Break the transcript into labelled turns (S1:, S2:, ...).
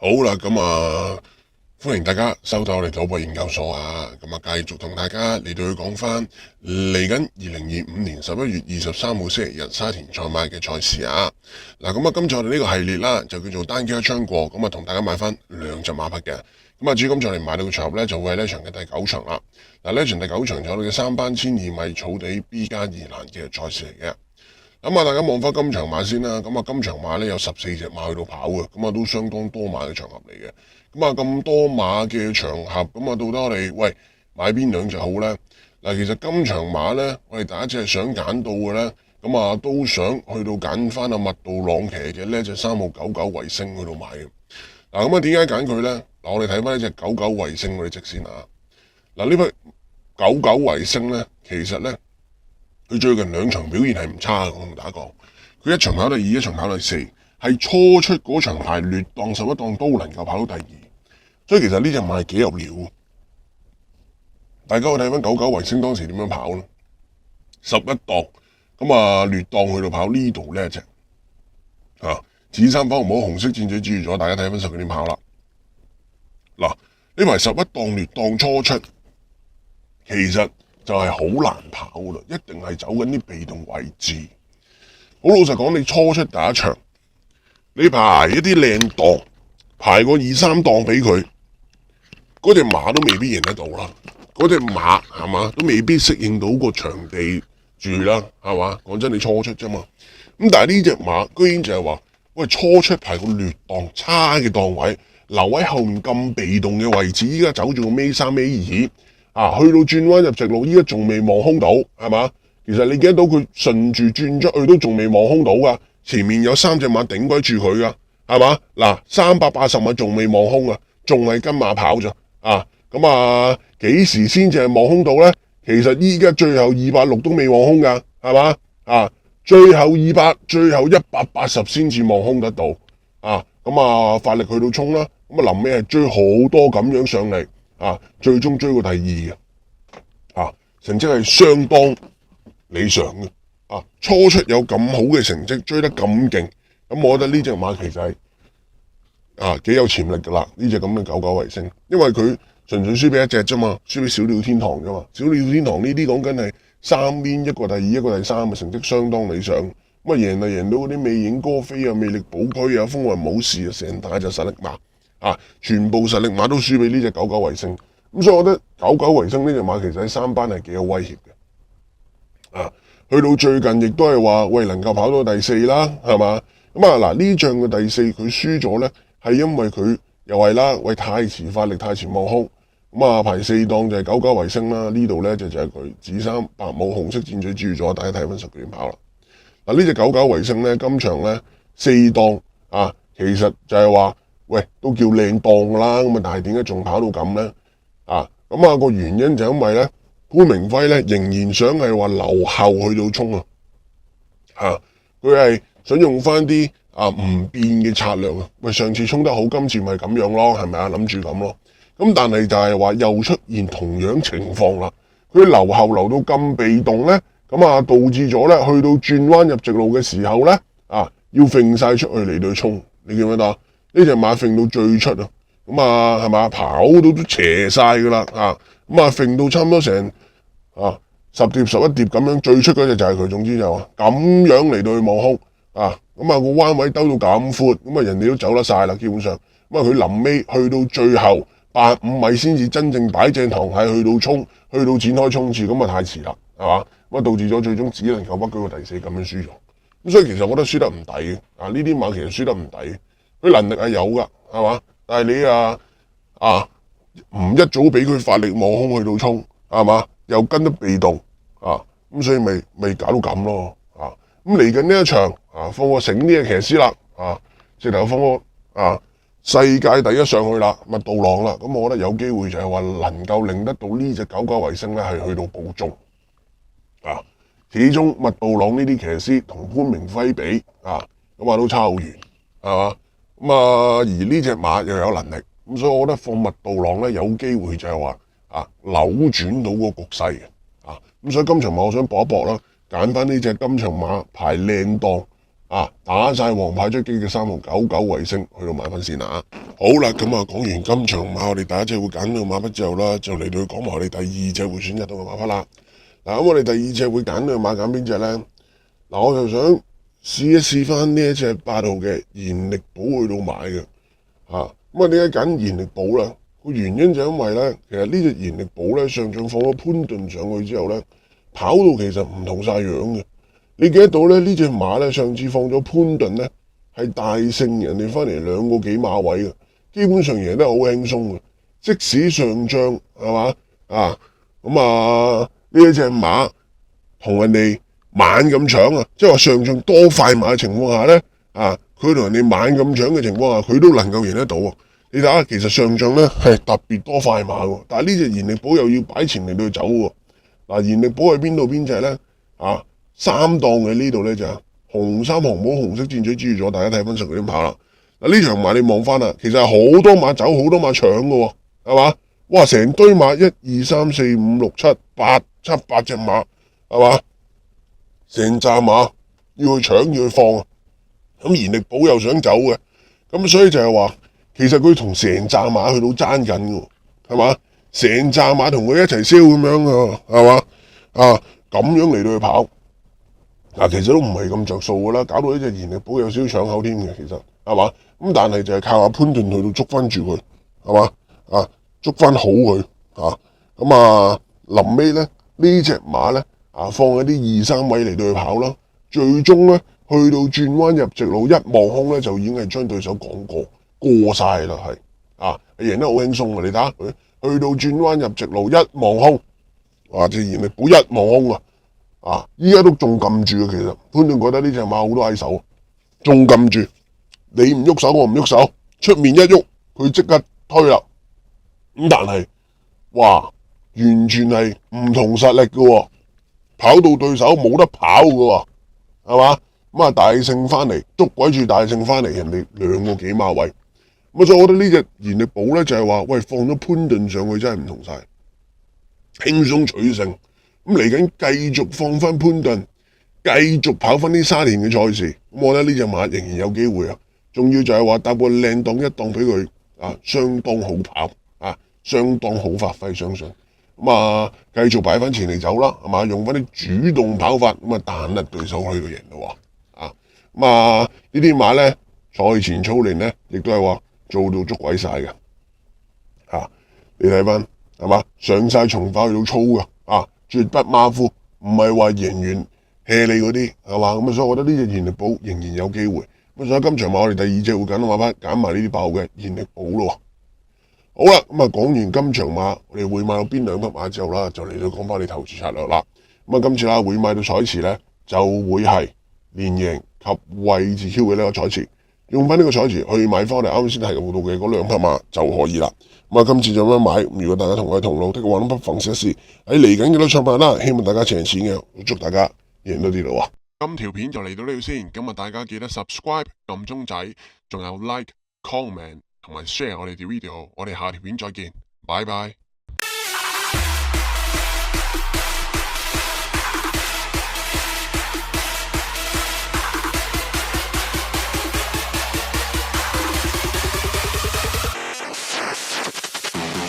S1: 好啦，歡迎大家收睇我哋賭博研究所啊，繼續同大家嚟到去講翻嚟緊2025年11月23號星期日沙田賽馬嘅賽事啊。今次我哋呢個系列啦，就叫做單機一槍過，同大家買翻兩隻馬匹嘅。至於今次我哋買到嘅場合咧，就會係呢場嘅第9場啦。呢場第9場就有我哋嘅3班12米草地 B 加2欄嘅賽事嚟嘅。大家望翻今場馬先啦。今場馬咧有14隻馬去到跑嘅，都相當多馬嘅場合嚟嘅。咁多馬嘅場合，到底我哋買邊兩隻好呢？其實今場馬呢，我哋第一隻係想揀到嘅呢，都想去到揀翻阿麥道朗騎嘅呢隻3號99維星去到買嘅。點解揀佢呢？我哋睇翻呢隻99維星嗰啲直線啊。呢匹99維星呢，其實呢，佢最近2場表現係唔差嘅，我同大家講。佢一場跑第2，一場跑第4，係初出嗰場排劣檔11檔都能夠跑到第2，所以其實呢隻馬係幾有料。大家可以睇翻99維星當時點樣跑咧，11檔劣檔去到跑呢度呢一隻紫衫粉紅帽紅色箭嘴注意咗，大家睇翻佢點跑啦。呢排11檔劣檔初出，其實就係好難跑啦，一定係走緊啲被動位置。好老實講，你初出第一場，你排一啲靚檔，排個2、3檔俾佢，嗰隻馬都未必贏得到啦。嗰隻馬係嘛，都未必適應到個場地住啦，係嘛？講真，你初出啫嘛。但係呢隻馬居然就係話，初出排個劣檔差嘅檔位，留喺後面咁被動嘅位置，依家走住個尾3尾2。去到轉彎入直路，依家仲未望空到，係嘛？其實你見得到佢順住轉出去都仲未望空到噶，前面有3隻馬頂鬼住佢噶，係嘛？380米仲未望空啊，仲係跟馬跑咋幾時先至係望空到呢？其實依家最後260都未望空噶，係嘛？最後180先至望空得到發力去到衝啦，臨尾係追好多咁樣上嚟。最終追過第2嘅，成績係相當理想嘅，初出有咁好嘅成績，追得咁勁，我覺得呢隻馬其實係幾有潛力噶啦，呢隻咁嘅99維星，因為佢純粹輸俾一隻啫嘛，輸俾小鳥天堂啫嘛，小鳥天堂呢啲講緊係3邊一個第2，一個第3嘅成績相當理想，贏就贏到嗰啲魅影歌飛啊、魅力寶區啊、風雲武士啊，成大隻實力馬。全部實力馬都輸俾呢隻99維星，所以我覺得99維星呢隻馬其實喺3班係幾有威脅嘅。去到最近亦都係話，能夠跑到第4啦，係嘛？呢仗嘅第4佢輸咗呢，係因為佢又係啦，太遲發力，太遲望空，排4檔就係99維星啦。呢度呢就係佢紫衫白帽紅色箭嘴注咗，大家睇翻10點跑啦。呢隻99維星呢，今場呢4檔其實就係話。都叫靚檔噶啦，但係點解仲跑到咁呢？個原因就因為咧，潘明輝咧仍然想係話留後去到衝佢係想用翻啲唔變嘅策略上次衝得好，今次咪咁樣咯，係咪諗住咁咯？但係就係話又出現同樣情況啦，佢留後留到咁被動咧，導致咗咧去到轉彎入直路嘅時候咧，要揈晒出去嚟到衝，你記唔記得？呢隻馬揈到最出係嘛，跑到都斜晒噶啦揈到差唔多成10碟11碟咁樣，最出嗰隻就係佢。總之就咁樣嚟到去望空個彎位兜到咁闊，人哋都走得晒啦，基本上佢臨尾去到最後85米先至真正擺正堂係去到衝，去到展開衝刺，太遲啦，係嘛？導致咗最終只能夠屈居個第4咁樣輸咗。所以其實我覺得輸得唔抵嘅呢啲馬其實輸得唔抵。佢能力係有噶，係嘛？但係你唔一早俾佢發力望空去到衝，係嘛？又跟得被動所以咪搞到咁咯咁嚟緊呢一場放個醒啲嘅騎師啦直頭放個世界第1上去啦，麥道朗啦。我覺得有機會就係話能夠令得到呢隻99維星咧係去到保中始終麥道朗呢啲騎師同潘明輝比都差好遠，係嘛？而呢隻馬又有能力，所以我覺得放麥道朗咧有機會就係話扭轉到個局勢嘅所以今場馬我想搏一搏啦，揀翻呢隻今場馬排靚檔打晒王牌出擊嘅3號99衛星去到買翻先啊！好啦，咁講完今場馬，我哋第一隻會揀到嘅馬匹之後啦，就嚟到講埋我哋第二隻會選擇到嘅馬匹啦。咁我哋第二隻會揀到嘅馬揀邊隻呢？我就想試一試翻呢一隻8號嘅賢力寶去到買嘅。點解揀賢力寶啦？個原因就因為咧，其實呢隻賢力寶咧上仗放咗潘頓上去之後咧，跑到其實唔同晒樣嘅。你記得到咧呢隻馬咧上次放咗潘頓咧係大勝人哋翻嚟2個幾馬位嘅，基本上贏得好輕鬆嘅。即使上仗係嘛呢一隻馬同人哋猛咁搶啊，即係話上仗多快馬嘅情況下咧佢同人哋猛咁搶嘅情況下，佢都能夠贏得到啊！你睇下，其實上仗咧係特別多快馬嘅，但係呢隻賢力寶又要擺前嚟到走喎。賢力寶喺邊隻咧？3檔嘅呢度咧就紅衫紅帽紅色箭嘴指住咗，大家睇翻實佢點跑啦。呢場馬你望翻啦，其實係好多馬走，好多馬搶嘅，係嘛？哇！成堆馬1、2、3、4、5、6、7、8隻馬，係嘛？成扎馬要去搶要去放啊！咁賢力寶又想走嘅，咁所以就係話，其實佢同成扎馬去到爭緊嘅，係嘛？成扎馬同佢一齊燒咁樣嘅，係嘛？咁樣嚟到去跑，其實都唔係咁着數噶啦，搞到呢隻賢力寶有少少搶口添嘅，其實係嘛？咁但係就係靠阿潘頓去到捉翻住佢，係嘛？捉翻好佢，臨尾咧呢隻馬咧放喺啲2、3位嚟到去跑啦，最終咧去到轉彎入直路一望空咧就已經係將對手趕過晒啦，係贏得好輕鬆啊！你睇下佢去到轉彎入直路一望空，隻賢力寶一望空依家都仲撳住啊！其實潘頓覺得呢隻馬好多喺手，仲撳住，你唔喐手我唔喐手，出面一喐佢即刻推啦。咁但係完全係唔同實力嘅，跑到對手冇得跑嘅，係嘛？大勝翻嚟，捉鬼住大勝翻嚟，人哋2個幾馬位。所以我覺得呢隻賢力寶咧就係話，喂，放咗潘頓上去真係唔同晒，輕鬆取勝。咁嚟緊繼續放翻潘頓，繼續跑翻啲沙田嘅賽事。咁我覺得呢隻馬仍然有機會啊！仲要就係話搭個靚檔一檔俾佢相當好跑相當好發揮，相信繼續擺翻前嚟走啦，係嘛？用翻啲主動跑法，彈甩對手去到贏咯喎！呢啲馬咧賽前操練咧，亦都係話做到捉鬼晒嘅你睇翻係嘛？上晒從化去到操嘅絕不馬虎，唔係話贏完 hea 你嗰啲，係嘛？所以我覺得呢隻賢力寶仍然有機會。所以今場馬我哋第二隻會揀馬匹，揀埋呢啲8號嘅賢力寶咯。好啦，講完今場馬，我哋會買到邊2匹馬之後啦，就嚟到講翻你投注策略啦。今次會買到彩池咧，就會係連贏及位置 Q 嘅呢個彩池，用翻呢個彩池去買翻我哋啱先提到嘅嗰2匹馬就可以啦。今次就咁樣買，如果大家同我哋同路的話，不妨試一試喺嚟緊嘅呢場馬啦。希望大家贏錢嘅，祝大家贏多啲咯。今條片就嚟到呢度先，今日大家記得 subscribe 撳鐘仔，仲有 like comment 同埋 share 我哋條 video，我哋下條片再見，拜拜。